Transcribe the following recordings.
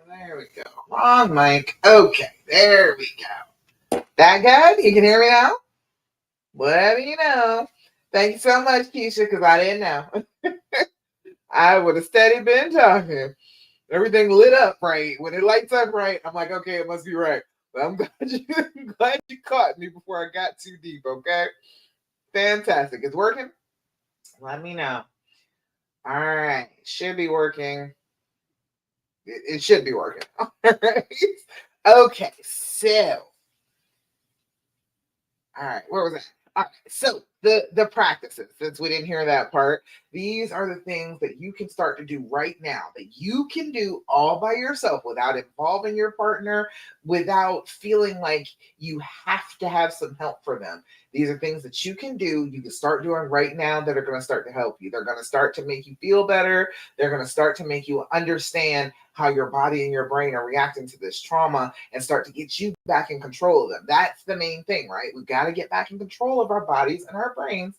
There we go. Wrong mic. Okay, there we go. That good? You can hear me now? Whatever you know. Thank you so much, Keisha, because I didn't know. I would have steady been talking. Everything lit up right. When it lights up right, I'm like, okay, it must be right. But I'm glad you caught me before I got too deep, okay? Fantastic. It's working? Let me know. All right. Should be working. It should be working. All right. Okay, so all right, where was I? All right, so the practices, since we didn't hear that part, these are the things that you can start to do right now that you can do all by yourself without involving your partner, without feeling like you have to have some help for them. These are things that you can start doing right now that are going to start to help you. They're going to start to make you feel better. They're going to start to make you understand how your body and your brain are reacting to this trauma and start to get you back in control of them. That's the main thing, right? We've got to get back in control of our bodies and our brains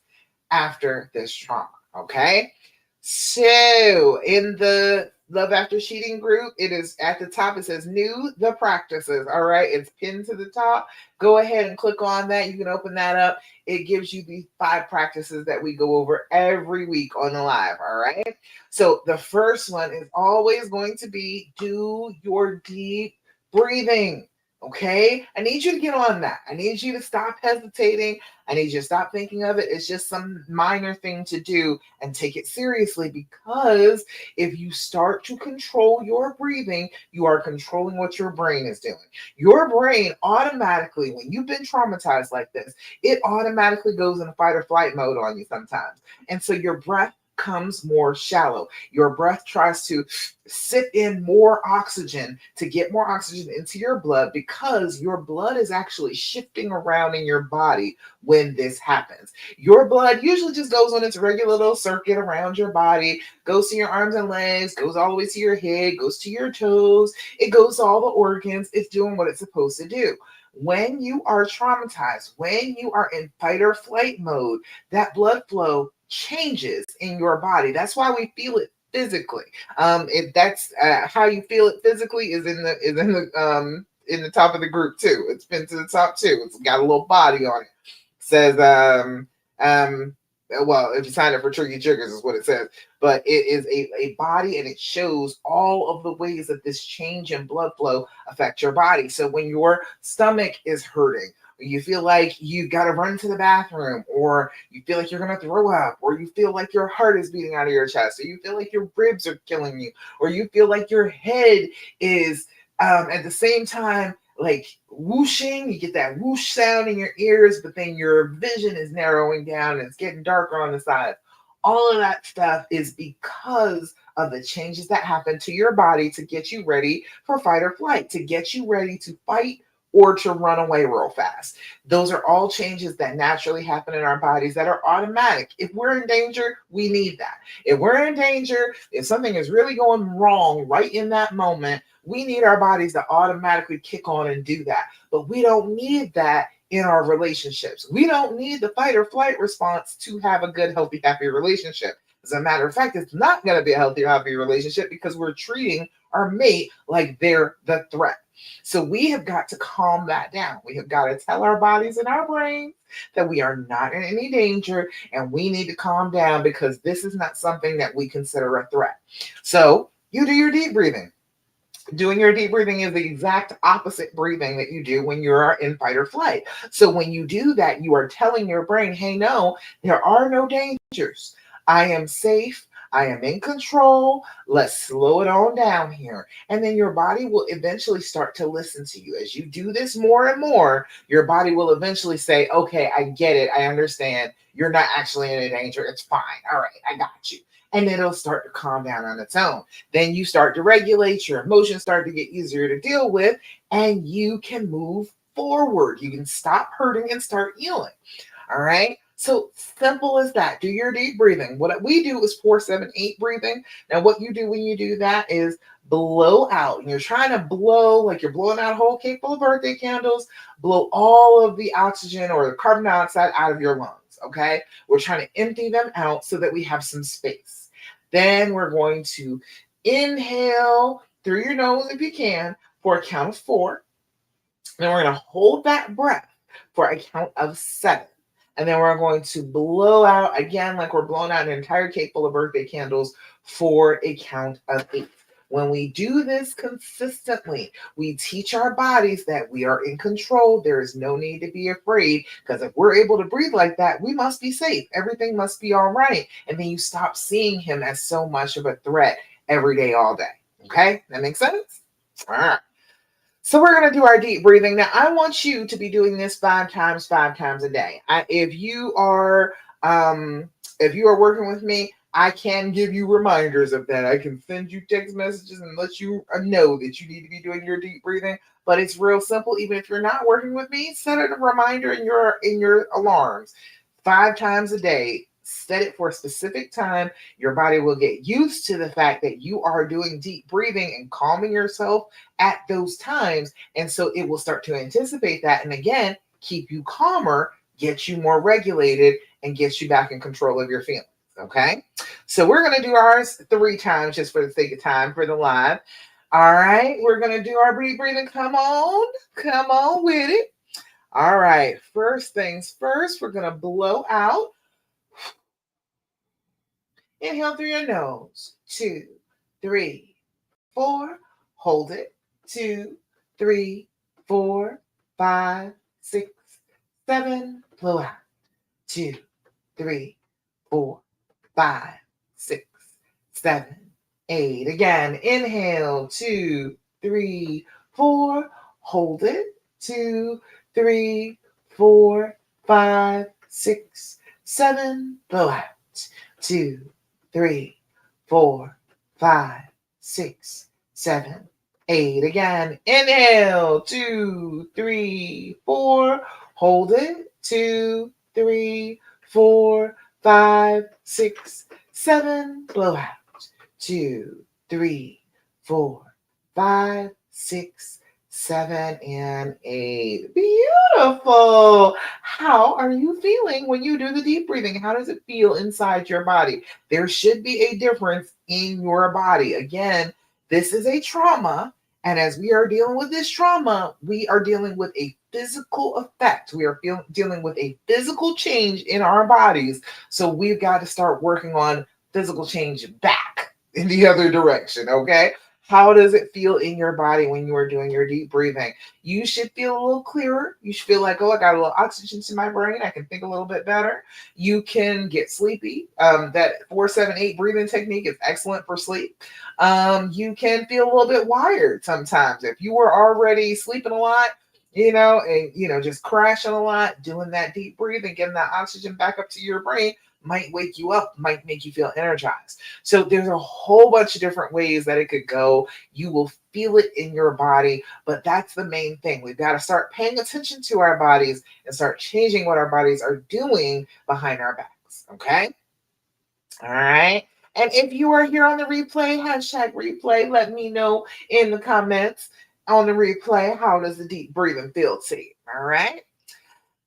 after this trauma. Okay. So in the Love After Cheating group, it is at the top. It says new the practices. All right. It's pinned to the top. Go ahead and click on that. You can open that up. It gives you the 5 practices that we go over every week on the live. All right. So the first one is always going to be do your deep breathing. Okay. I need you to get on that. I need you to stop hesitating. I need you to stop thinking of it. It's just some minor thing to do and take it seriously, because if you start to control your breathing, you are controlling what your brain is doing. Your brain automatically, when you've been traumatized like this, it automatically goes in fight or flight mode on you sometimes. And so your breath comes more shallow. Your breath tries to sip in more oxygen to get more oxygen into your blood, because your blood is actually shifting around in your body when this happens. Your blood usually just goes on its regular little circuit around your body, goes to your arms and legs, goes all the way to your head, goes to your toes, it goes to all the organs. It's doing what it's supposed to do. When you are traumatized, when you are in fight or flight mode, that blood flow changes in your body. That's why we feel it physically. If that's how you feel it physically is in the top of the group too. It's pinned to the top too. It's got a little body on it. It says well, if you sign up for Tricky Triggers is what it says, but it is a body, and it shows all of the ways that this change in blood flow affect your body. So when your stomach is hurting, you feel like you got to run to the bathroom, or you feel like you're going to throw up, or you feel like your heart is beating out of your chest, or you feel like your ribs are killing you, or you feel like your head is at the same time like whooshing, you get that whoosh sound in your ears, but then your vision is narrowing down and it's getting darker on the sides. All of that stuff is because of the changes that happen to your body to get you ready for fight or flight, to get you ready to fight or to run away real fast. Those are all changes that naturally happen in our bodies that are automatic. If we're in danger, we need that. If we're in danger, if something is really going wrong right in that moment, we need our bodies to automatically kick on and do that. But we don't need that in our relationships. We don't need the fight or flight response to have a good, healthy, happy relationship. As a matter of fact, it's not going to be a healthy, happy relationship because we're treating our mate like they're the threat. So we have got to calm that down. We have got to tell our bodies and our brains that we are not in any danger, and we need to calm down because this is not something that we consider a threat. So you do your deep breathing. Doing your deep breathing is the exact opposite breathing that you do when you're in fight or flight. So when you do that, you are telling your brain, hey, no, there are no dangers. I am safe. I am in control. Let's slow it on down here. And then your body will eventually start to listen to you. As you do this more and more, your body will eventually say, okay, I get it. I understand. You're not actually in any danger. It's fine. All right, I got you. And it'll start to calm down on its own. Then you start to regulate, your emotions start to get easier to deal with, and you can move forward. You can stop hurting and start healing. All right. So simple as that. Do your deep breathing. What we do is 4-7-8 breathing. Now, what you do when you do that is blow out. And you're trying to blow like you're blowing out a whole cake full of birthday candles. Blow all of the oxygen or the carbon dioxide out of your lungs. Okay. We're trying to empty them out so that we have some space. Then we're going to inhale through your nose if you can for a count of 4. Then we're going to hold that breath for a count of 7. And then we're going to blow out again, like we're blowing out an entire cake full of birthday candles for a count of 8. When we do this consistently, we teach our bodies that we are in control. There is no need to be afraid, because if we're able to breathe like that, we must be safe. Everything must be all right. And then you stop seeing him as so much of a threat every day, all day. Okay? That makes sense? All right. So we're going to do our deep breathing. Now, I want you to be doing this 5 times a day. If you are working with me, I can give you reminders of that. I can send you text messages and let you know that you need to be doing your deep breathing. But it's real simple. Even if you're not working with me, set a reminder in your alarms 5 times a day. Set it for a specific time. Your body will get used to the fact that you are doing deep breathing and calming yourself at those times. And so it will start to anticipate that. And again, keep you calmer, get you more regulated, and get you back in control of your feelings. Okay. So we're going to do ours 3 times just for the sake of time for the live. All right. We're going to do our deep breathing. Come on with it. All right. First things first, we're going to blow out. Inhale through your nose. 2, 3, 4. Hold it. 2, 3, 4, 5, 6, 7. Blow out. 2, 3, 4, 5, 6, 7, 8. Again. Inhale. 2, 3, 4. Hold it. 2, 3, 4, 5, 6, 7. Blow out. 2, 3, 4, 5, 6, 7, 8. Again. Inhale. 2, 3, 4. Hold it. 2, 3, 4, 5, 6, 7. Blow out. 2, 3, 4, 5, 6, 7, and 8. Beautiful. How are you feeling when you do the deep breathing? How does it feel inside your body? There should be a difference in your body. Again, this is a trauma. And as we are dealing with this trauma, we are dealing with a physical effect. We are dealing with a physical change in our bodies. So we've got to start working on physical change back in the other direction. Okay. How does it feel in your body when you are doing your deep breathing? You should feel a little clearer. You should feel like, oh, I got a little oxygen to my brain. I can think a little bit better. You can get sleepy. That 4-7-8 breathing technique is excellent for sleep. You can feel a little bit wired sometimes. If you were already sleeping a lot, and just crashing a lot, doing that deep breathing, getting that oxygen back up to your brain might wake you up, might make you feel energized. So there's a whole bunch of different ways that it could go. You will feel it in your body, but that's the main thing. We've got to start paying attention to our bodies and start changing what our bodies are doing behind our backs. Okay? All right. And if you are here on the replay, #replay, let me know in the comments on the replay, how does the deep breathing feel to you? All right.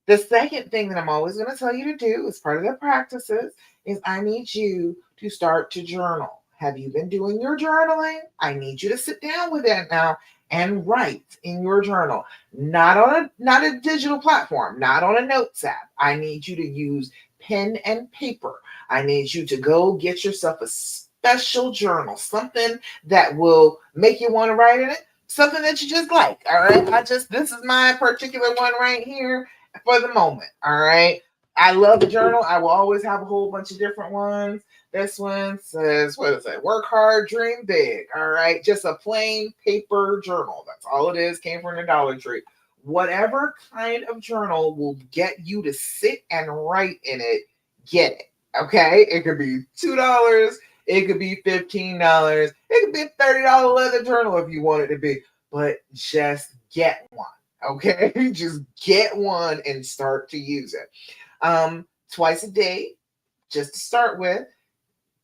The second thing that I'm always going to tell you to do as part of the practices is I need you to start to journal. Have you been doing your journaling? I need you to sit down with that now and write in your journal. Not a digital platform, not on a notes app. I need you to use pen and paper. I need you to go get yourself a special journal, something that will make you want to write in it, something that you just like. All right. This is my particular one right here for the moment. All right. I love the journal. I will always have a whole bunch of different ones. This one says, what is it? Work hard, dream big. All right. Just a plain paper journal. That's all it is. Came from the Dollar Tree. Whatever kind of journal will get you to sit and write in it, get it. Okay. It could be $2. It could be $15. It could be a $30 leather journal if you want it to be. But just get one. Okay, just get one and start to use it. Twice a day, just to start with,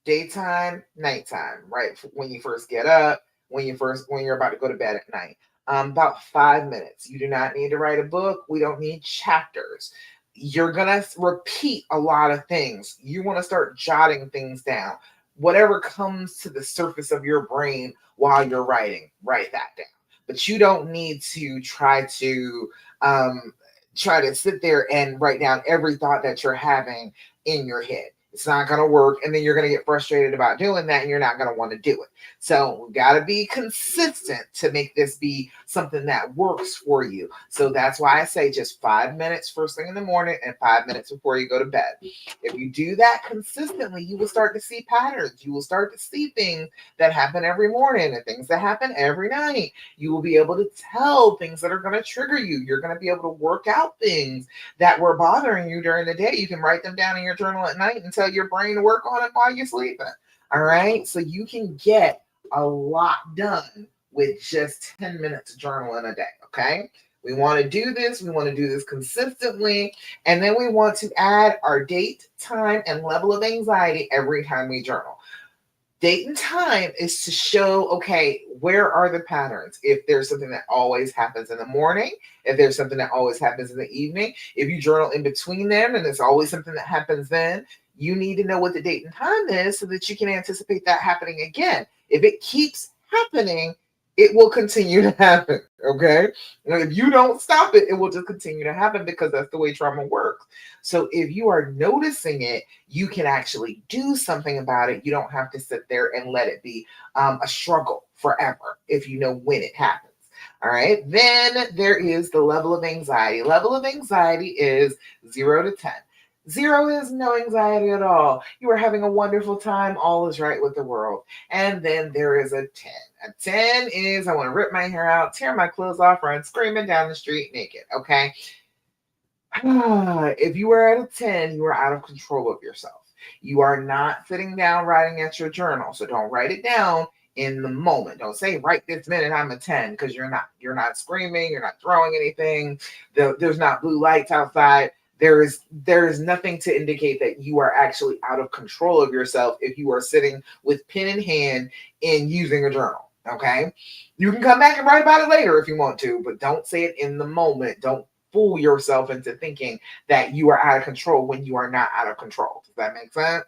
daytime, nighttime, right? When you first get up, when you're about to go to bed at night. About 5 minutes. You do not need to write a book. We don't need chapters. You're going to repeat a lot of things. You want to start jotting things down. whatever comes to the surface of your brain while you're writing, write that down. But you don't need to um, try to sit there and write down every thought that you're having in your head. It's not going to work. And then you're going to get frustrated about doing that and you're not going to want to do it. So we've got to be consistent to make this be something that works for you. So that's why I say just 5 minutes first thing in the morning and 5 minutes before you go to bed. If you do that consistently, you will start to see patterns. You will start to see things that happen every morning and things that happen every night. You will be able to tell things that are going to trigger you. You're going to be able to work out things that were bothering you during the day. You can write them down in your journal at night and tell your brain to work on it while you're sleeping. All right. So you can get a lot done with just 10 minutes of journaling a day. Okay. We want to do this. We want to do this consistently. And then we want to add our date, time, and level of anxiety every time we journal. Date and time is to show, okay, where are the patterns? If there's something that always happens in the morning, if there's something that always happens in the evening, if you journal in between them and it's always something that happens then, you need to know what the date and time is so that you can anticipate that happening again. If it keeps happening, it will continue to happen, okay? And if you don't stop it, it will just continue to happen because that's the way trauma works. So if you are noticing it, you can actually do something about it. You don't have to sit there and let it be a struggle forever if you know when it happens. All right. Then there is the level of anxiety. Level of anxiety is 0 to 10. 0 is no anxiety at all. You are having a wonderful time. All is right with the world. And then there is a 10. A 10 is I want to rip my hair out, tear my clothes off, run screaming down the street naked. Okay. If you are at a 10, you are out of control of yourself. You are not sitting down writing at your journal. So don't write it down in the moment. Don't say right this minute I'm a 10 because you're not. You're not screaming. You're not throwing anything. There's not blue lights outside. There is nothing to indicate that you are actually out of control of yourself if you are sitting with pen in hand and using a journal. Okay. You can come back and write about it later if you want to, but don't say it in the moment. Don't fool yourself into thinking that you are out of control when you are not out of control. Does that make sense?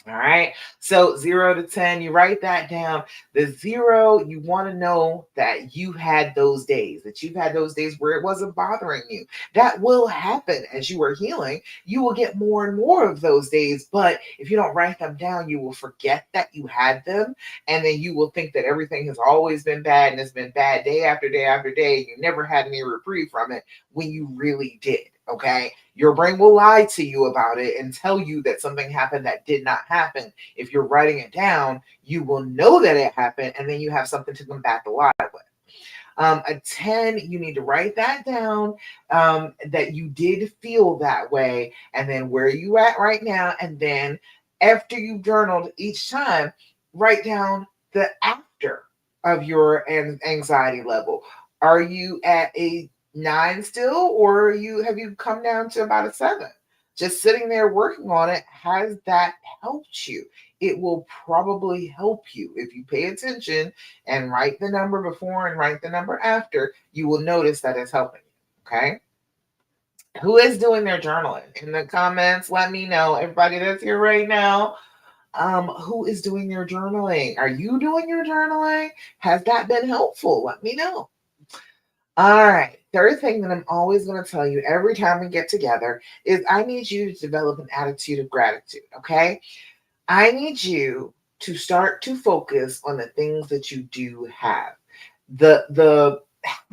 All right. So 0 to 10, you write that down. The 0, you want to know that you had those days, that you've had those days where it wasn't bothering you. That will happen as you are healing. You will get more and more of those days. But if you don't write them down, you will forget that you had them. And then you will think that everything has always been bad and it's been bad day after day after day. You never had any reprieve from it when you really did. Okay. Your brain will lie to you about it and tell you that something happened that did not happen. If you're writing it down, you will know that it happened, and then you have something to combat the lie with. A 10, you need to write that down, that you did feel that way, and then where are you at right now? And then after you've journaled each time, write down the after of your anxiety level. Are you at a 9 still, or have you come down to about a 7? Just sitting there working on it, has that helped you? It will probably help you if you pay attention and write the number before and write the number after. You will notice that it's helping you. Okay. Who is doing their journaling? In the comments, let me know. Everybody that's here right now, who is doing your journaling? Are you doing your journaling? Has that been helpful? Let me know. All right. Third thing that I'm always going to tell you every time we get together is I need you to develop an attitude of gratitude. Okay. I need you to start to focus on the things that you do have, the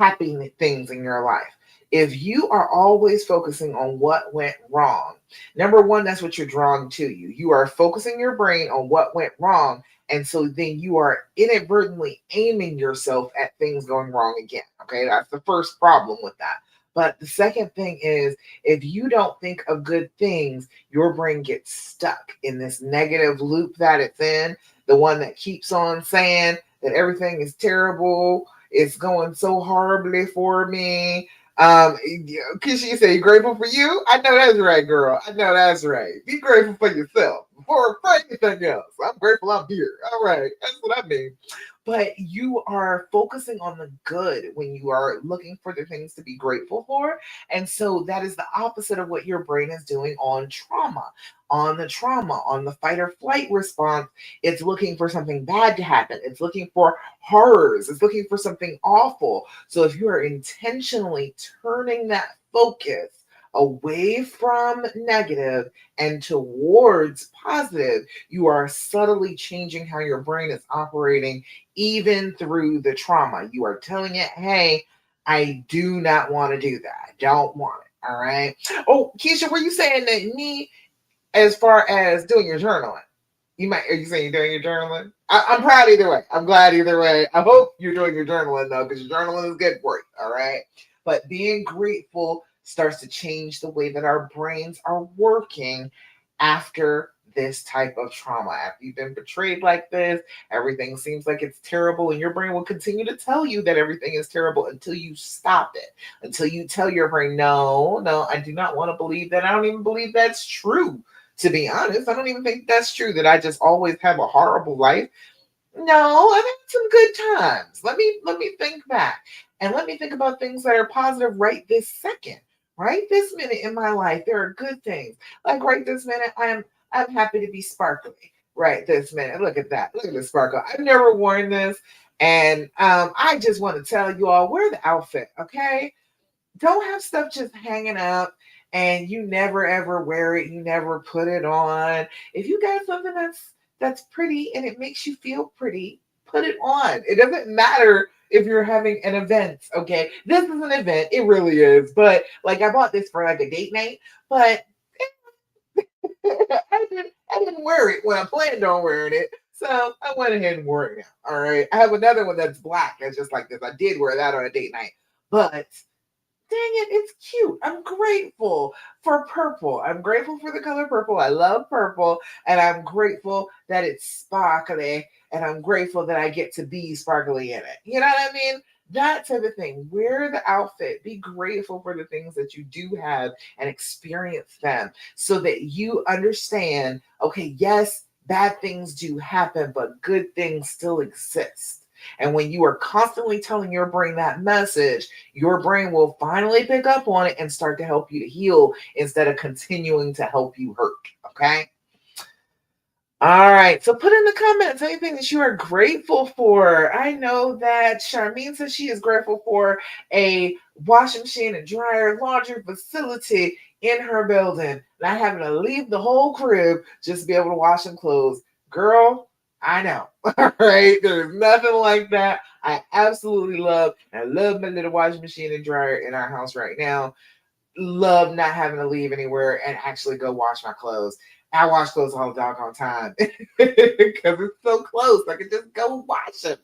happy things in your life. If you are always focusing on what went wrong, number one, that's what you're drawing to you. You are focusing your brain on what went wrong. And so then you are inadvertently aiming yourself at things going wrong again. Okay, that's the first problem with that. But the second thing is, if you don't think of good things, your brain gets stuck in this negative loop that it's in, the one that keeps on saying that everything is terrible, it's going so horribly for me. Kisha, you say, grateful for you? I know that's right, girl. I know that's right. Be grateful for yourself. for anything else. I'm grateful I'm here. All right, that's what I mean. But you are focusing on the good when you are looking for the things to be grateful for. And so that is the opposite of what your brain is doing on trauma. On the trauma, on the fight or flight response, it's looking for something bad to happen. It's looking for horrors. It's looking for something awful. So if you are intentionally turning that focus away from negative and towards positive, you are subtly changing how your brain is operating, even through the trauma. You are telling it, hey, I do not want to do that. I don't want it. All right. Oh, Keisha, were you saying that me as far as doing your journaling? Are you saying you're doing your journaling? I'm proud either way. I'm glad either way. I hope you're doing your journaling though, because your journaling is good for you. All right. But being grateful starts to change the way that our brains are working after this type of trauma. After you've been betrayed like this, everything seems like it's terrible, and your brain will continue to tell you that everything is terrible until you stop it, until you tell your brain, no, no, I do not want to believe that. I don't even believe that's true. To be honest, I don't even think that's true, that I just always have a horrible life. No, I've had some good times. Let me think back, and let me think about things that are positive right this second. Right this minute in my life, there are good things. Like right this minute, I'm happy to be sparkly. Right this minute, look at that. Look at the sparkle. I've never worn this, and I just want to tell you all, wear the outfit, okay? Don't have stuff just hanging up and you never ever wear it, you never put it on. If you got something that's pretty and it makes you feel pretty, put it on. It doesn't matter if you're having an event, okay? This is an event, it really is. But like I bought this for like a date night, but I didn't wear it when I planned on wearing it. So I went ahead and wore it now. All right. I have another one that's black that's just like this. I did wear that on a date night. But dang it, it's cute. I'm grateful for purple. I'm grateful for the color purple. I love purple. And I'm grateful that it's sparkly. And I'm grateful that I get to be sparkly in it. You know what I mean? That type of thing. Wear the outfit. Be grateful for the things that you do have and experience them so that you understand, okay, yes, bad things do happen, but good things still exist. And when you are constantly telling your brain that message, your brain will finally pick up on it and start to help you to heal instead of continuing to help you hurt. Okay. All right. So put in the comments anything that you are grateful for. I know that Charmene says she is grateful for a washing machine and dryer laundry facility in her building. Not having to leave the whole crib just to be able to wash some clothes. Girl, I know. All right. There's nothing like that. I absolutely I love my little washing machine and dryer in our house right now. Love not having to leave anywhere and actually go wash my clothes. I wash clothes all the doggone time because it's so close. I can just go wash them.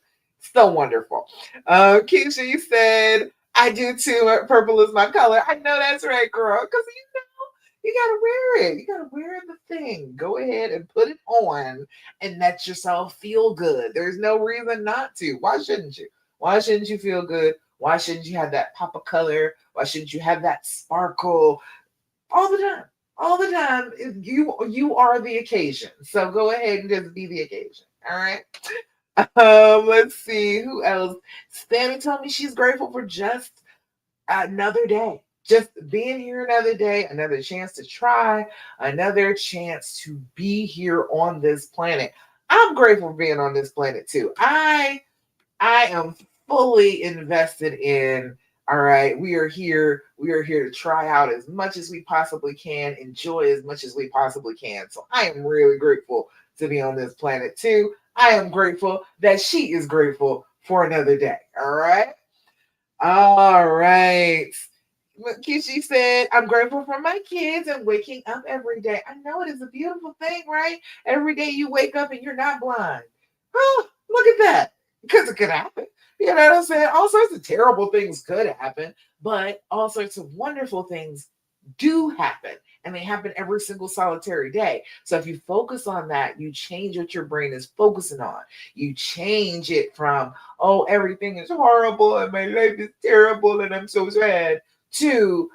So wonderful. Keisha, you said, I do too. Purple is my color. I know that's right, girl. Because you gotta wear it. You gotta wear the thing. Go ahead and put it on and let yourself feel good. There's no reason not to. Why shouldn't you? Why shouldn't you feel good? Why shouldn't you have that pop of color? Why shouldn't you have that sparkle all the time? All the time. You are the occasion. So go ahead and just be the occasion. All right. Let's see who else. Stanley told me she's grateful for just another day. Just being here another day, another chance to try, another chance to be here on this planet. I'm grateful for being on this planet too. I am fully invested in, all right, we are here. We are here to try out as much as we possibly can, enjoy as much as we possibly can. So I am really grateful to be on this planet too. I am grateful that she is grateful for another day. All right. All right. Kishi said, I'm grateful for my kids and waking up every day. I know it is a beautiful thing, right? Every day you wake up and you're not blind. Oh, look at that. Because it could happen. You know what I'm saying? All sorts of terrible things could happen, but all sorts of wonderful things do happen. And they happen every single solitary day. So if you focus on that, you change what your brain is focusing on. You change it from, oh, everything is horrible and my life is terrible and I'm so sad, to,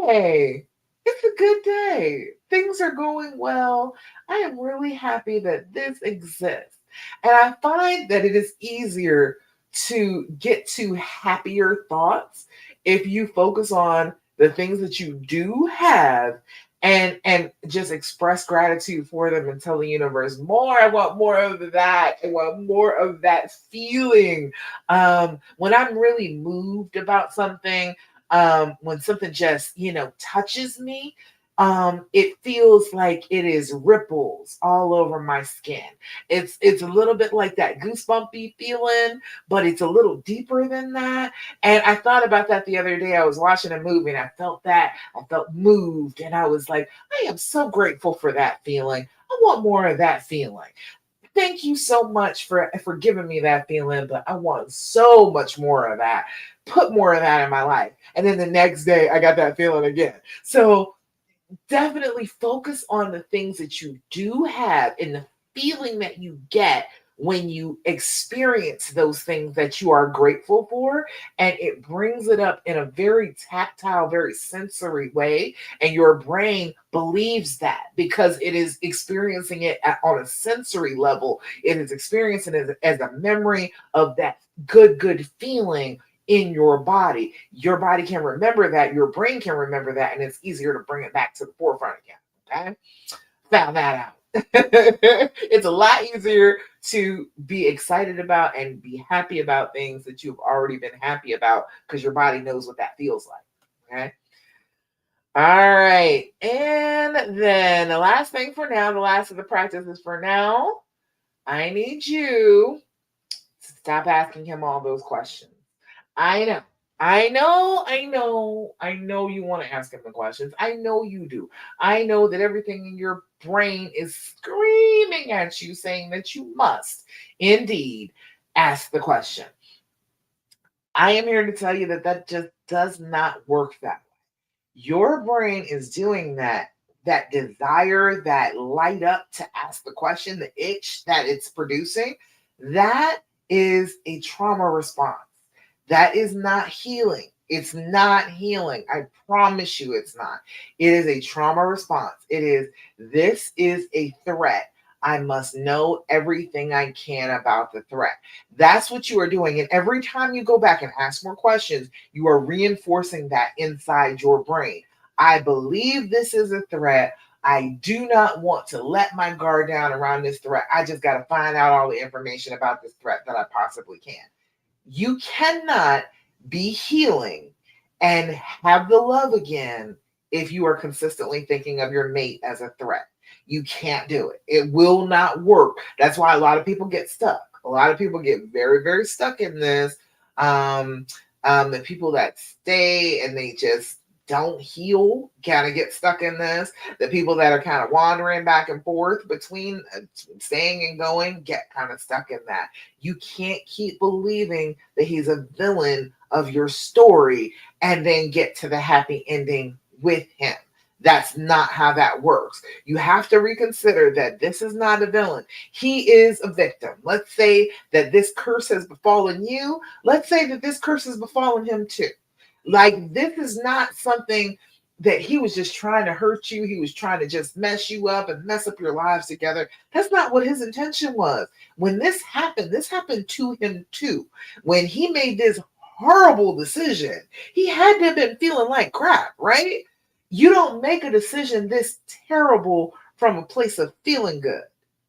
hey, It's a good day. Things are going well. I am really happy that this exists. And I find that it is easier to get to happier thoughts if you focus on the things that you do have and just express gratitude for them and tell the universe more. I want more of that. I want more of that feeling. When I'm really moved about something, when something just touches me, it feels like it is ripples all over my skin. It's a little bit like that goosebumpy feeling, but it's a little deeper than that. And I thought about that the other day. I was watching a movie and I felt that. I felt moved and I was like, I am so grateful for that feeling. I want more of that feeling. Thank you so much for giving me that feeling, but I want so much more of that. Put more of that in my life. And then the next day I got that feeling again. So definitely focus on the things that you do have and the feeling that you get when you experience those things that you are grateful for, and it brings it up in a very tactile, very sensory way, and your brain believes that because it is experiencing it on a sensory level. It is experiencing it as a memory of that good feeling in your body. Your body can remember that, your brain can remember that, and it's easier to bring it back to the forefront again. Okay? Found that out. It's a lot easier to be excited about and be happy about things that you've already been happy about because your body knows what that feels like. Okay? All right. And then the last thing for now, the last of the practices for now, I need you to stop asking him all those questions. I know. I know you want to ask him the questions. I know you do. I know that everything in your brain is screaming at you, saying that you must indeed ask the question. I am here to tell you that that just does not work that way. Your brain is doing that desire, that light up to ask the question, the itch that it's producing. That is a trauma response. That is not healing. It's not healing. I promise you it's not. It is a trauma response. This is a threat. I must know everything I can about the threat. That's what you are doing. And every time you go back and ask more questions, you are reinforcing that inside your brain. I believe this is a threat. I do not want to let my guard down around this threat. I just got to find out all the information about this threat that I possibly can. You cannot be healing and have the love again if you are consistently thinking of your mate as a threat. You can't do it. It will not work. That's why a lot of people get stuck. A lot of people get very, very stuck in this. The people that stay and they just don't heal kind of get stuck in this. The people that are kind of wandering back and forth between staying and going get kind of stuck in that. You can't keep believing that he's a villain of your story and then get to the happy ending with him. That's not how that works. You have to reconsider that this is not a villain. He is a victim. Let's say that this curse has befallen you. Let's say that this curse has befallen him too. Like, this is not something that he was just trying to hurt you. He was trying to just mess you up and mess up your lives together. That's not what his intention was. When this happened to him too. When he made this horrible decision, he had to have been feeling like crap, right? You don't make a decision this terrible from a place of feeling good,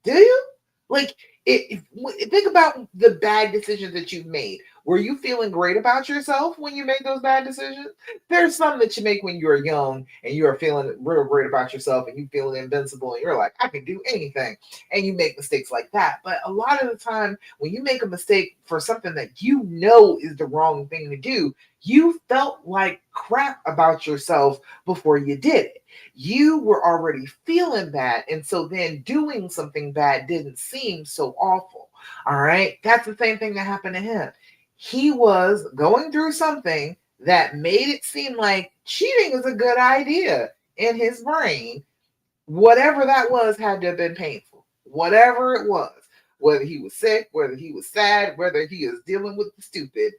do you? Like, think about the bad decisions that you've made. Were you feeling great about yourself when you made those bad decisions? There's some that you make when you're young and you are feeling real great about yourself and you feeling invincible and you're like, I can do anything. And you make mistakes like that. But a lot of the time, when you make a mistake for something that you know is the wrong thing to do, you felt like crap about yourself before you did it. You were already feeling bad. And so then doing something bad didn't seem so awful. All right. That's the same thing that happened to him. He was going through something that made it seem like cheating is a good idea in his brain. Whatever that was had to have been painful. Whatever it was, whether he was sick, whether he was sad, whether he is dealing with the stupid,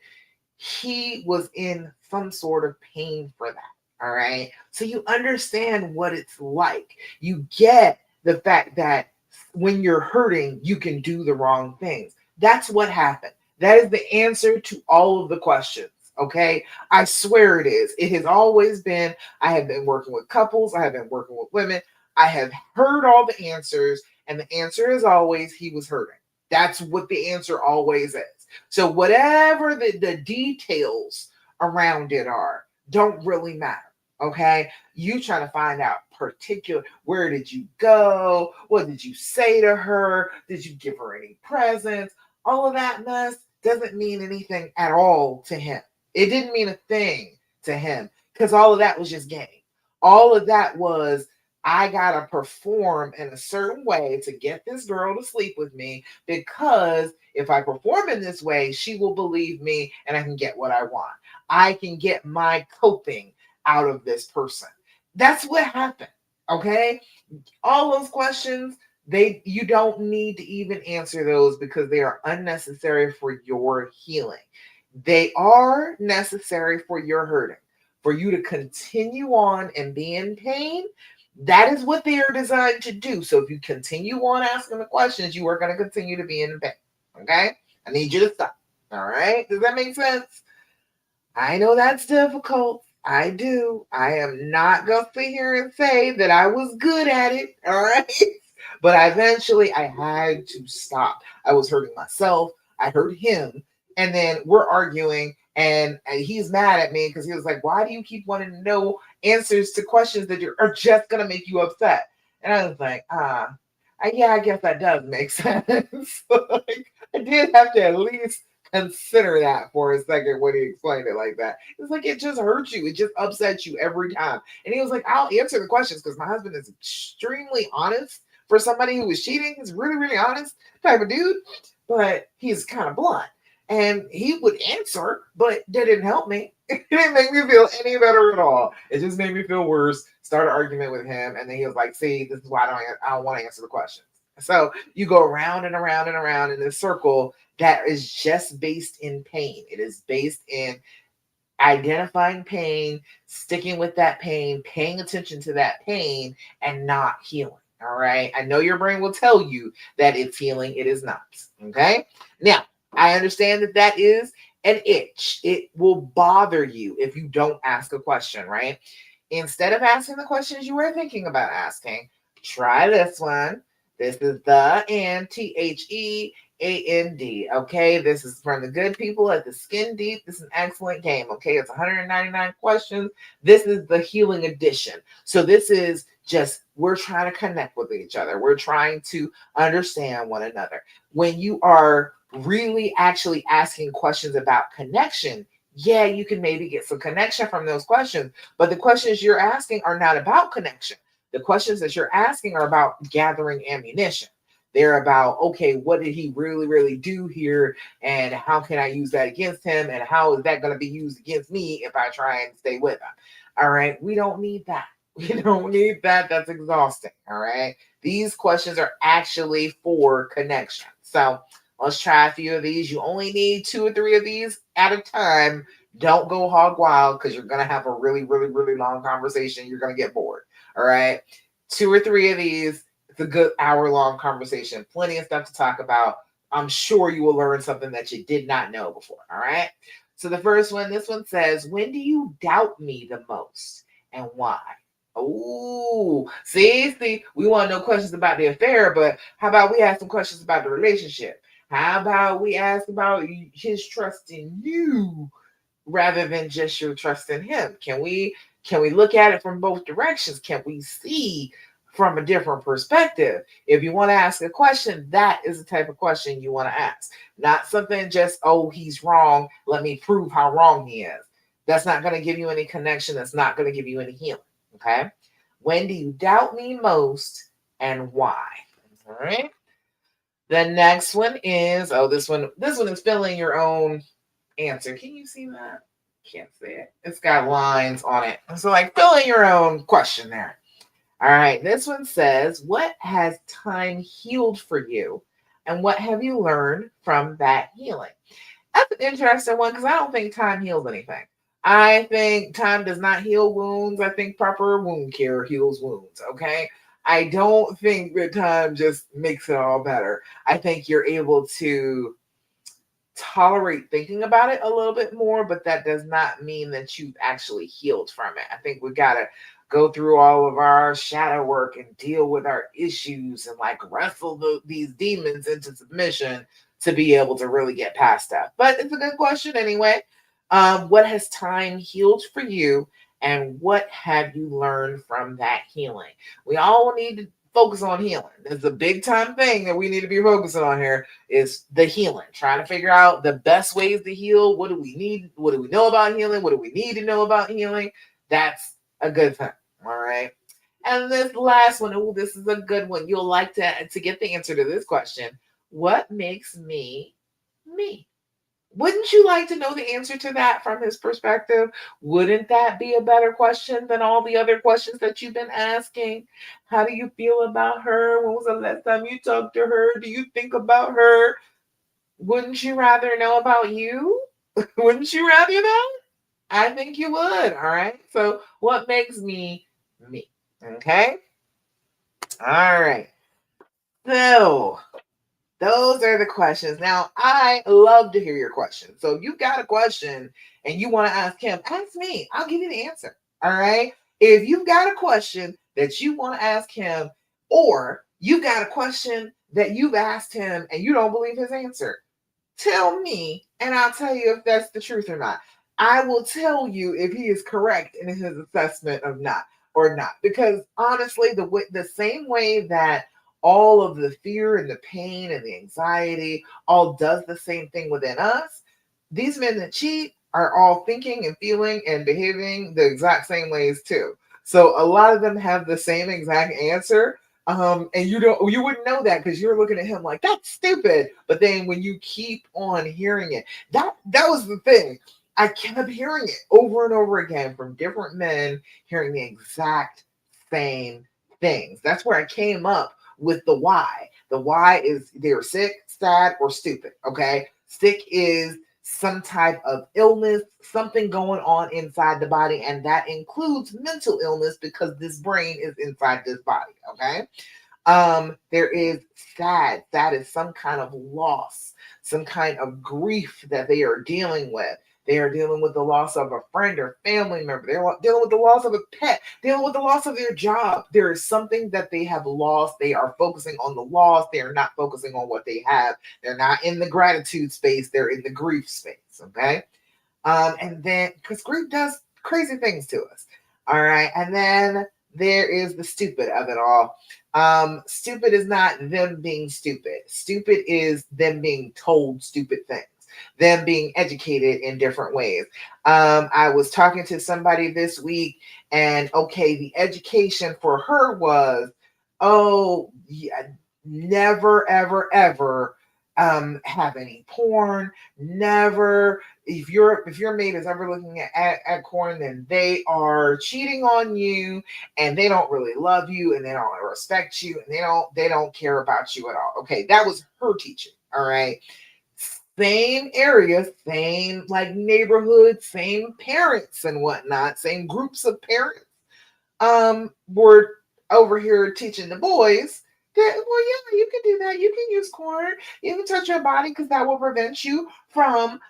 he was in some sort of pain for that. All right. So you understand what it's like. You get the fact that when you're hurting, you can do the wrong things. That's what happened. That is the answer to all of the questions. Okay. I swear it is. It has always been. I have been working with couples, I have been working with women. I have heard all the answers, and the answer is always he was hurting. That's what the answer always is. So, whatever the details around it are, don't really matter. Okay. You trying to find out particular, where did you go? What did you say to her? Did you give her any presents? All of that mess doesn't mean anything at all to him. It didn't mean a thing to him because all of that was just game. All of that was, I gotta perform in a certain way to get this girl to sleep with me, because if I perform in this way, she will believe me and I can get what I want. I can get my coping out of this person. That's what happened. Okay. All those questions, you don't need to even answer those because they are unnecessary for your healing. They are necessary for your hurting, for you to continue on and be in pain. That is what they are designed to do. So if you continue on asking the questions, you are going to continue to be in pain. Okay. I need you to stop. All right. Does that make sense? I know that's difficult. I do. I am not going to sit here and say that I was good at it. All right. But eventually I had to stop. I was hurting myself. I hurt him. And then we're arguing, and he's mad at me because he was like, why do you keep wanting to know answers to questions that are just going to make you upset? And I was like, yeah, I guess that does make sense. Like, I did have to at least consider that for a second when he explained it like that. It's like, it just hurts you. It just upsets you every time. And he was like, I'll answer the questions because my husband is extremely honest for somebody who was cheating. He's really, really honest type of dude, but he's kind of blunt. And he would answer, but that didn't help me. It didn't make me feel any better at all. It just made me feel worse. Started arguing with him, and then he was like, see, this is why I don't want to answer the questions. So you go around and around and around in this circle that is just based in pain. It is based in identifying pain, sticking with that pain, paying attention to that pain, and not healing. All right. I know your brain will tell you that it's healing. It is not. Okay. Now, I understand that that is an itch. It will bother you if you don't ask a question, right? Instead of asking the questions you were thinking about asking, try this one. This is the THEAND. Okay, this is from the good people at the Skin Deep. This is an excellent game. Okay, it's 199 questions. This is the healing edition. So this is just, we're trying to connect with each other. We're trying to understand one another. When you are really actually asking questions about connection, yeah, you can maybe get some connection from those questions, but the questions you're asking are not about connection. The questions that you're asking are about gathering ammunition. They're about, okay, what did he really, really do here? And how can I use that against him? And how is that going to be used against me if I try and stay with him? All right. We don't need that. We don't need that. That's exhausting. All right. These questions are actually for connection. So let's try a few of these. You only need 2 or 3 of these at a time. Don't go hog wild because you're going to have a really, really, really long conversation. You're going to get bored. All right. 2 or 3 of these. It's a good hour-long conversation. Plenty of stuff to talk about. I'm sure you will learn something that you did not know before. All right. So the first one, this one says, when do you doubt me the most and why? Oh, see, we want to know questions about the affair, but how about we ask some questions about the relationship? How about we ask about his trust in you rather than just your trust in him? Can we look at it from both directions? Can we see from a different perspective? If you want to ask a question, that is the type of question you want to ask. Not something just, oh, he's wrong, let me prove how wrong he is. That's not going to give you any connection. That's not going to give you any healing. Okay. When do you doubt me most and why? All right. The next one is, this one is filling your own answer. Can you see that? Can't see it. It's got lines on it. So like fill in your own question there. All right. This one says, what has time healed for you? And what have you learned from that healing? That's an interesting one because I don't think time heals anything. I think time does not heal wounds. I think proper wound care heals wounds. Okay. I don't think that time just makes it all better. I think you're able to tolerate thinking about it a little bit more, but that does not mean that you've actually healed from it. I think we got to go through all of our shadow work and deal with our issues and like wrestle these demons into submission to be able to really get past stuff. But it's a good question anyway. What has time healed for you, and what have you learned from that healing? We all need to focus on healing. There's a big time thing that we need to be focusing on here is the healing, trying to figure out the best ways to heal. What do we need? What do we know about healing? What do we need to know about healing? That's a good thing. All right. And this last one, oh, this is a good one. You'll like to get the answer to this question. What makes me me? Wouldn't you like to know the answer to that from his perspective? Wouldn't that be a better question than all the other questions that you've been asking? How do you feel about her? When was the last time you talked to her? Do you think about her? Wouldn't you rather know about you? Wouldn't you rather that? I think you would. All right. So, what makes me me? Okay. All right. So, those are the questions. Now, I love to hear your questions. So, if you've got a question and you want to ask him, ask me. I'll give you the answer. All right. If you've got a question that you want to ask him, or you've got a question that you've asked him and you don't believe his answer, tell me and I'll tell you if that's the truth or not. I will tell you if he is correct in his assessment of not or not. Because honestly, the same way that all of the fear and the pain and the anxiety all does the same thing within us, these men that cheat are all thinking and feeling and behaving the exact same ways too. So a lot of them have the same exact answer, and you wouldn't know that because you're looking at him like that's stupid. But then when you keep on hearing it, that was the thing. I kept hearing it over and over again from different men, hearing the exact same things. That's where I came up with the why. The why is they're sick, sad, or stupid. Okay. Sick is some type of illness, something going on inside the body, and that includes mental illness because this brain is inside this body. Okay. There is sad. That is some kind of loss, some kind of grief that they are dealing with. They are dealing with the loss of a friend or family member. They're dealing with the loss of a pet, dealing with the loss of their job. There is something that they have lost. They are focusing on the loss. They are not focusing on what they have. They're not in the gratitude space. They're in the grief space. Okay. And then, because grief does crazy things to us. All right. And then there is the stupid of it all. Stupid is not them being stupid. Stupid is them being told stupid things, them being educated in different ways. I was talking to somebody this week, and okay, the education for her was, oh, yeah, never, ever, ever have any porn. Never. If your mate is ever looking at porn, then they are cheating on you, and they don't really love you, and they don't respect you, and they don't care about you at all. Okay, that was her teaching. All right. Same area, same like neighborhood, same parents and whatnot, same groups of parents. We're over here teaching the boys that, well, yeah, you can do that. You can use corn. You can touch your body because that will prevent you from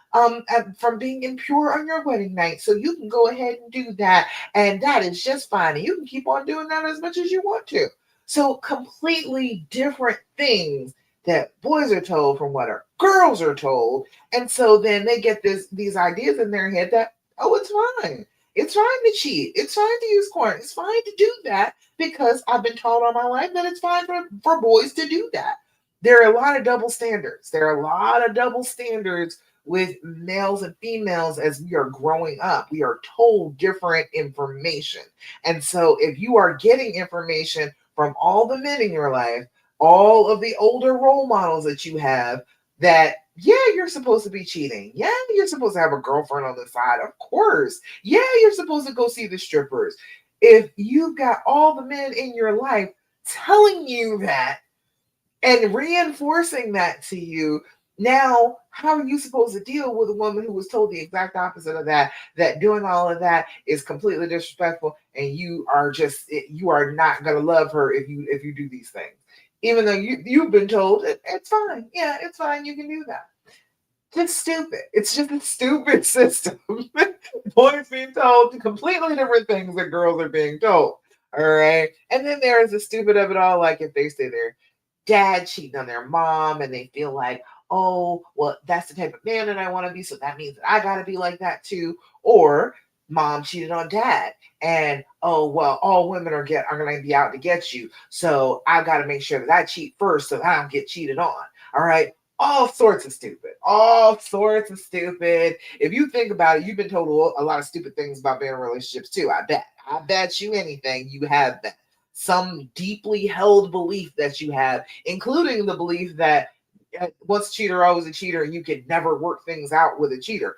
being impure on your wedding night. So you can go ahead and do that, and that is just fine. And you can keep on doing that as much as you want to. So completely different things that boys are told from what our girls are told, and so then they get these ideas in their head that, oh, it's fine. It's fine to cheat. It's fine to use corn. It's fine to do that because I've been taught all my life that it's fine for boys to do that. There are a lot of double standards. There are a lot of double standards with males and females as we are growing up. We are told different information. And so if you are getting information from all the men in your life, all of the older role models that you have, that yeah, you're supposed to be cheating. Yeah, you're supposed to have a girlfriend on the side. Of course. Yeah, you're supposed to go see the strippers. If you've got all the men in your life telling you that and reinforcing that to you, Now, how are you supposed to deal with a woman who was told the exact opposite of that, that doing all of that is completely disrespectful, and you are not going to love her if you do these things, even though you've been told it's fine. Yeah, it's fine. You can do that. It's stupid. It's just a stupid system. Boys being told completely different things that girls are being told. All right. And then there is the stupid of it all, like if they say their dad cheating on their mom and they feel like, oh, well, that's the type of man that I want to be. So that means that I got to be like that too. Or mom cheated on dad and oh well all women are going to be out to get you, so I got to make sure that I cheat first so that I don't get cheated on. All right, all sorts of stupid, all sorts of stupid. If you think about it, you've been told a lot of stupid things about being in relationships too. I bet you anything you have that. Some deeply held belief that you have, including the belief that once a cheater, always a cheater, and you can never work things out with a cheater.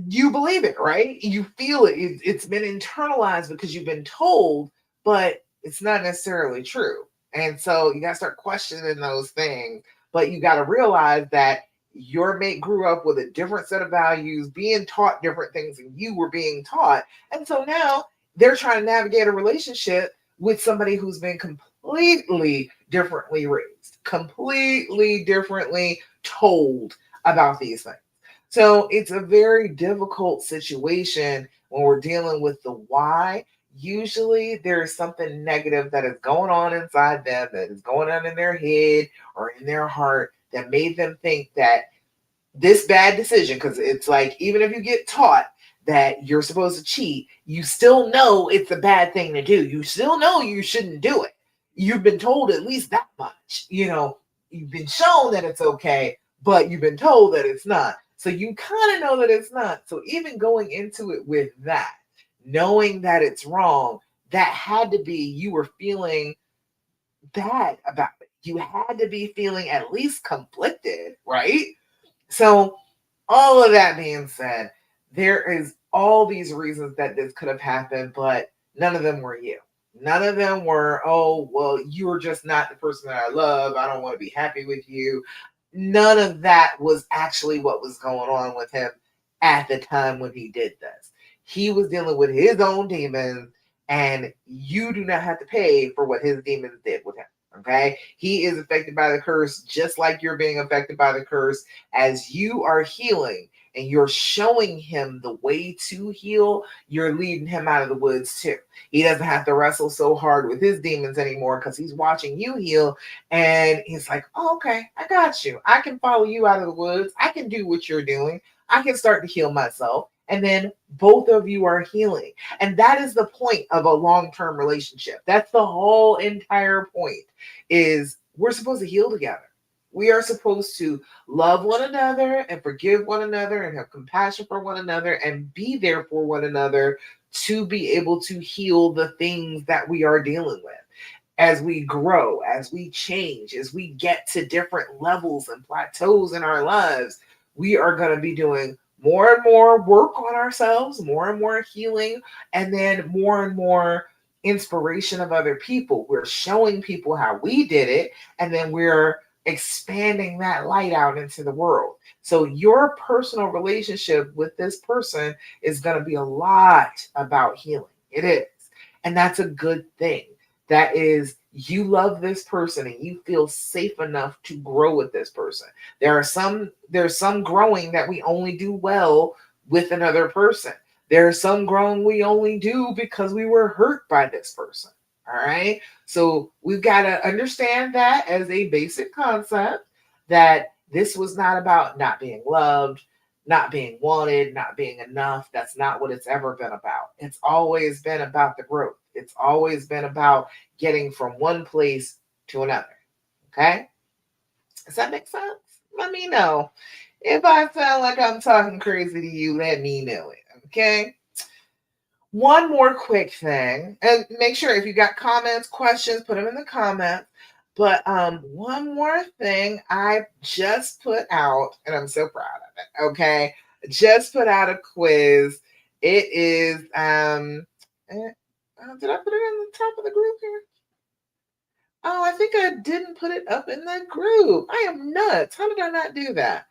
You believe it, right? You feel it. It's been internalized because you've been told, but it's not necessarily true. And so you got to start questioning those things. But you got to realize that your mate grew up with a different set of values, being taught different things than you were being taught. And so now they're trying to navigate a relationship with somebody who's been completely differently raised, completely differently told about these things. So it's a very difficult situation when we're dealing with the why. Usually there is something negative that is going on inside them, that is going on in their head or in their heart, that made them think that this bad decision, because it's like, even if you get taught that you're supposed to cheat, you still know it's a bad thing to do. You still know you shouldn't do it. You've been told at least that much. You've been shown that it's okay, but you've been told that it's not. So you kind of know that it's not. So even going into it with that, knowing that it's wrong, that had to be, you were feeling bad about it. You had to be feeling at least conflicted, right? So, all of that being said, there is all these reasons that this could have happened, but none of them were you. None of them were, oh, well, you were just not the person that I love. I don't want to be happy with you. None of that was actually what was going on with him at the time when he did this. He was dealing with his own demons, and you do not have to pay for what his demons did with him. Okay? He is affected by the curse just like you're being affected by the curse. As you are healing and you're showing him the way to heal, you're leading him out of the woods too. He doesn't have to wrestle so hard with his demons anymore because he's watching you heal, and he's like, oh, okay, I got you. I can follow you out of the woods. I can do what you're doing. I can start to heal myself. And then both of you are healing. And that is the point of a long-term relationship. That's the whole entire point, is we're supposed to heal together. We are supposed to love one another and forgive one another and have compassion for one another and be there for one another to be able to heal the things that we are dealing with. As we grow, as we change, as we get to different levels and plateaus in our lives, we are going to be doing more and more work on ourselves, more and more healing, and then more and more inspiration of other people. We're showing people how we did it, and then we're expanding that light out into the world. So your personal relationship with this person is going to be a lot about healing. It is. And that's a good thing. That is, you love this person and you feel safe enough to grow with this person. There's some growing that we only do well with another person. There's some growing we only do because we were hurt by this person. All right. So we've got to understand that as a basic concept, that this was not about not being loved, not being wanted, not being enough. That's not what it's ever been about. It's always been about the growth. It's always been about getting from one place to another. Okay? Does that make sense? Let me know. If I sound like I'm talking crazy to you, let me know it. Okay? One more quick thing, and make sure if you got comments, questions, put them in the comments. But one more thing I just put out, and I'm so proud of it. Okay, just put out a quiz. It is did I put it in the top of the group here? Oh, I think I didn't put it up in the group. I am nuts. How did I not do that?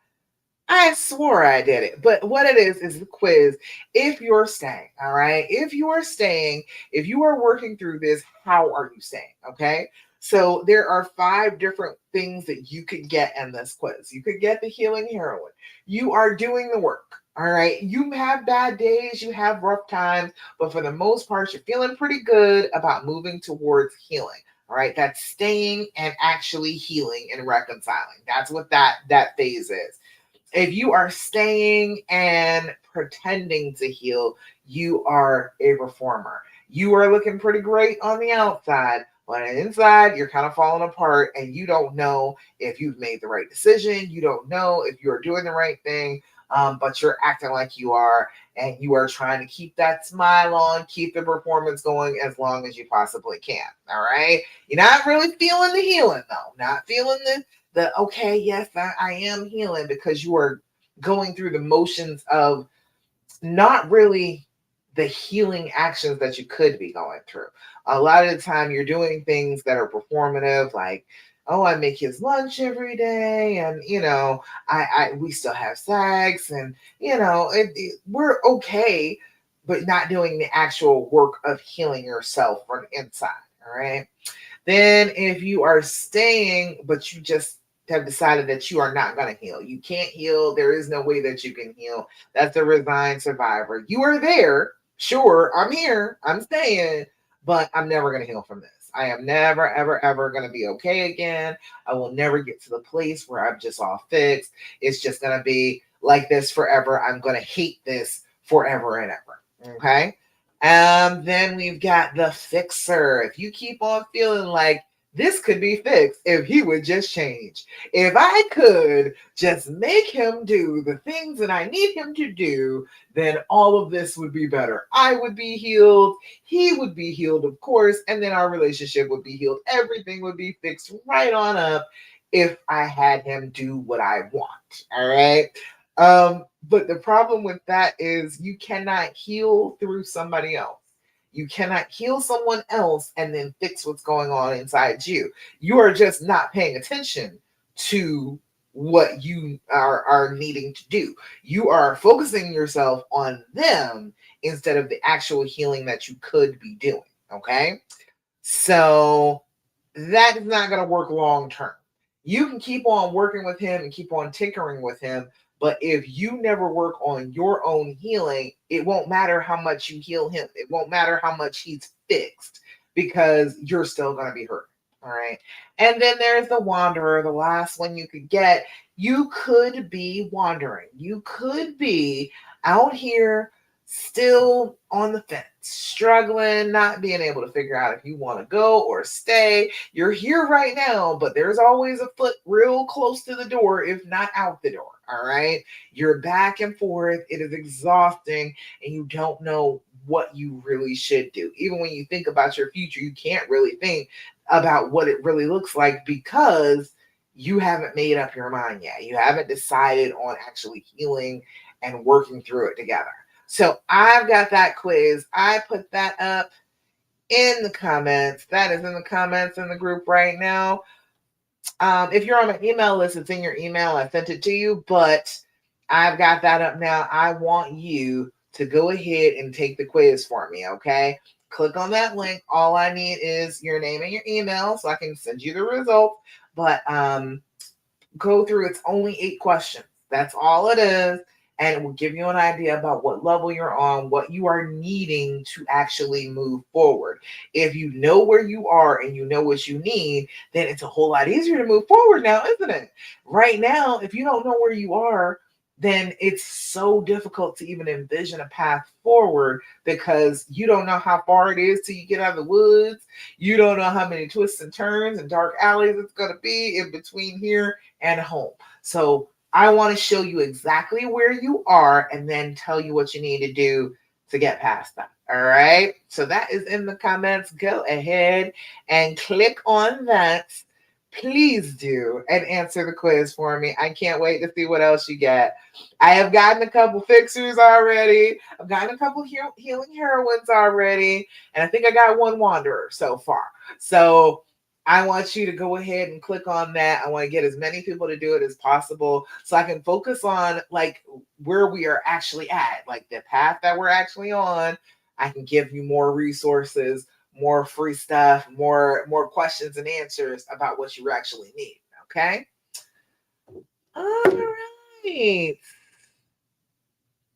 I swore I did it. But what it is the quiz. If you're staying, all right? If you are staying, if you are working through this, how are you staying? Okay. So there are 5 different things that you could get in this quiz. You could get the healing heroine. You are doing the work. All right. You have bad days, you have rough times, but for the most part, you're feeling pretty good about moving towards healing. All right. That's staying and actually healing and reconciling. That's what that phase is. If you are staying and pretending to heal, you are a reformer. You are looking pretty great on the outside, but inside you're kind of falling apart and you don't know if you've made the right decision. You don't know if you're doing the right thing, but you're acting like you are, and you are trying to keep that smile on, keep the performance going as long as you possibly can. All right. You're not really feeling the healing though, not feeling the okay, yes, I am healing, because you are going through the motions of not really the healing actions that you could be going through. A lot of the time, you're doing things that are performative, like, oh, I make his lunch every day, and I we still have sex, and we're okay, but not doing the actual work of healing yourself from inside. All right. Then, if you are staying, but you just have decided that you are not going to heal, you can't heal, there is no way that you can heal. That's a resigned survivor. You are there. Sure, I'm here, I'm staying, but I'm never going to heal from this. I am never, ever, ever going to be okay again. I will never get to the place where I'm just all fixed. It's just going to be like this forever. I'm going to hate this forever and ever. Okay. Then we've got the fixer. If you keep on feeling like this could be fixed if he would just change, if I could just make him do the things that I need him to do, then all of this would be better. I would be healed. He would be healed, of course. And then our relationship would be healed. Everything would be fixed right on up if I had him do what I want. All right. But the problem with that is you cannot heal through somebody else. You cannot heal someone else and then fix what's going on inside you. You are just not paying attention to what you are needing to do. You are focusing yourself on them instead of the actual healing that you could be doing. Okay. So that is not going to work long term. You can keep on working with him and keep on tinkering with him, but if you never work on your own healing, it won't matter how much you heal him. It won't matter how much he's fixed, because you're still going to be hurt. All right. And then there's the wanderer, the last one you could get. You could be wandering. You could be out here still on the fence, struggling, not being able to figure out if you want to go or stay. You're here right now, but there's always a foot real close to the door, if not out the door. All right. You're back and forth. It is exhausting, and you don't know what you really should do. Even when you think about your future, you can't really think about what it really looks like, because you haven't made up your mind yet. You haven't decided on actually healing and working through it together. So I've got that quiz. I put that up in the comments. That is in the comments in the group right now. If you're on my email list, it's in your email. I sent it to you, but I've got that up now. I want you to go ahead and take the quiz for me, okay? Click on that link. All I need is your name and your email so I can send you the result. But go through. It's only 8 questions. That's all it is. And it will give you an idea about what level you're on, what you are needing to actually move forward. If you know where you are and you know what you need, then it's a whole lot easier to move forward now, isn't it? Right now, if you don't know where you are, then it's so difficult to even envision a path forward, because you don't know how far it is till you get out of the woods. You don't know how many twists and turns and dark alleys it's going to be in between here and home. So I want to show you exactly where you are and then tell you what you need to do to get past that. All right. So that is in the comments. Go ahead and click on that. Please do, and answer the quiz for me. I can't wait to see what else you get. I have gotten a couple fixers already. I've gotten a couple healing heroines already. And I think I got one wanderer so far. So I want you to go ahead and click on that. I want to get as many people to do it as possible so I can focus on like where we are actually at, like the path that we're actually on. I can give you more resources, more free stuff, more questions and answers about what you actually need. Okay. All right.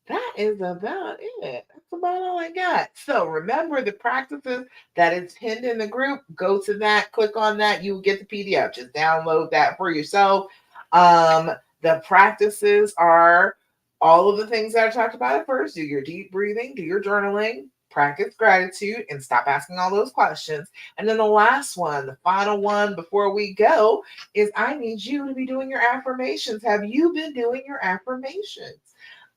That is about it. That's about all I got. So remember the practices that is pinned in the group. Go to that, click on that. You will get the PDF. Just download that for yourself. The practices are all of the things that I talked about at first. Do your deep breathing, do your journaling, practice gratitude, and stop asking all those questions. And then the last one, the final one before we go, is I need you to be doing your affirmations. Have you been doing your affirmations?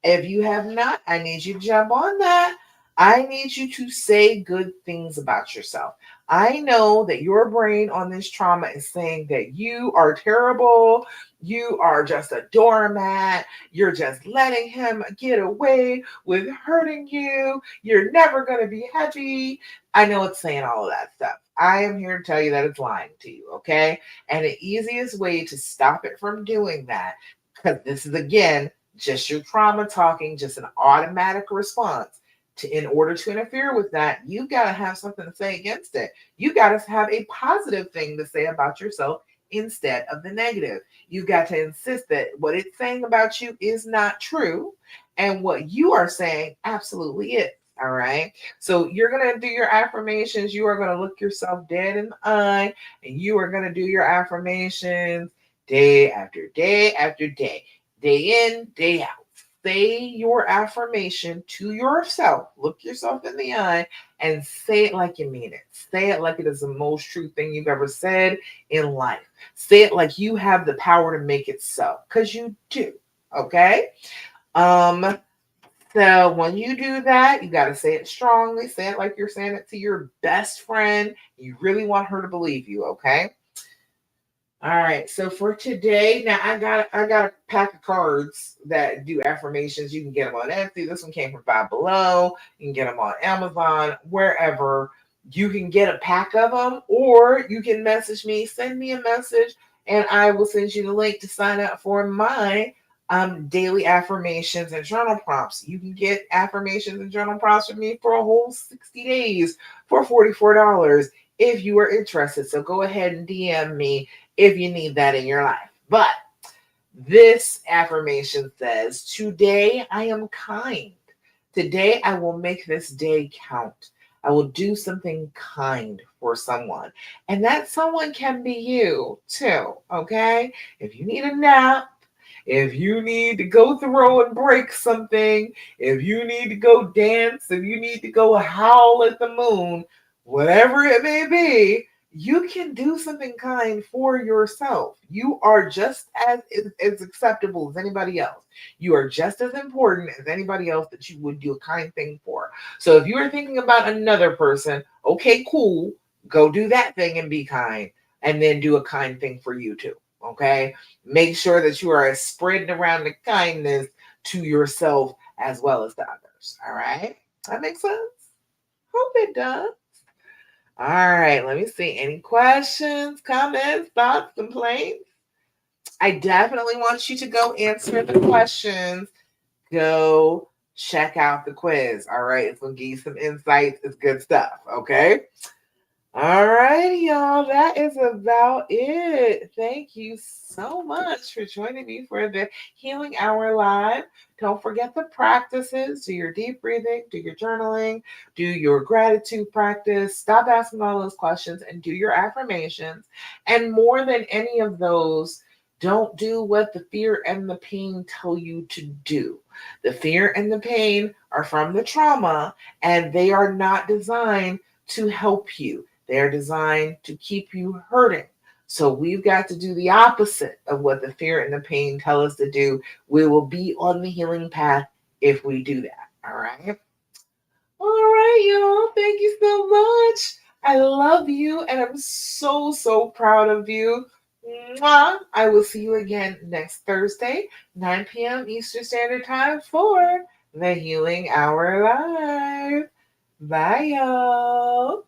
If you have not, I need you to jump on that. I need you to say good things about yourself. I know that your brain on this trauma is saying that you are terrible. You are just a doormat. You're just letting him get away with hurting you. You're never going to be happy. I know it's saying all of that stuff. I am here to tell you that it's lying to you, okay? And the easiest way to stop it from doing that, because this is again, just your trauma talking, just an automatic response. In order to interfere with that, you got to have something to say against it. You got to have a positive thing to say about yourself instead of the negative. You got to insist that what it's saying about you is not true, and what you are saying absolutely is. All right. So you're going to do your affirmations. You are going to look yourself dead in the eye, and you are going to do your affirmations day after day after day. Day in, day out. Say your affirmation to yourself. Look yourself in the eye and say it like you mean it. Say it like it is the most true thing you've ever said in life. Say it like you have the power to make it so, because you do. Okay? So when you do that, you got to say it strongly. Say it like you're saying it to your best friend. You really want her to believe you, okay? All right, so for today, now I got a pack of cards that do affirmations. You can get them on Etsy. This one came from Five Below. You can get them on Amazon, wherever. You can get a pack of them, or you can message me, send me a message, and I will send you the link to sign up for my daily affirmations and journal prompts. You can get affirmations and journal prompts from me for a whole 60 days for $44 if you are interested. So go ahead and DM me if you need that in your life. But this affirmation says, today I am kind. Today I will make this day count. I will do something kind for someone. And that someone can be you too, okay? If you need a nap, if you need to go throw and break something, if you need to go dance, if you need to go howl at the moon, whatever it may be, you can do something kind for yourself. You are just as acceptable as anybody else. You are just as important as anybody else that you would do a kind thing for. So if you are thinking about another person, okay, cool, go do that thing and be kind, and then do a kind thing for you too. Okay, make sure that you are spreading around the kindness to yourself as well as to others. All right, that makes sense. Hope it does. All right, let me see. Any questions, comments, thoughts, complaints? I definitely want you to go answer the questions. Go check out the quiz. All right, it's going to give you some insights. It's good stuff. Okay. All right, y'all. That is about it. Thank you so much for joining me for the Healing Hour Live. Don't forget the practices. Do your deep breathing, do your journaling, do your gratitude practice. Stop asking all those questions and do your affirmations. And more than any of those, don't do what the fear and the pain tell you to do. The fear and the pain are from the trauma, and they are not designed to help you. They're designed to keep you hurting. So we've got to do the opposite of what the fear and the pain tell us to do. We will be on the healing path if we do that. All right. All right, y'all. Thank you so much. I love you, and I'm so proud of you. Mwah. I will see you again next Thursday, 9 p.m. Eastern Standard Time for the Healing Hour Live. Bye, y'all.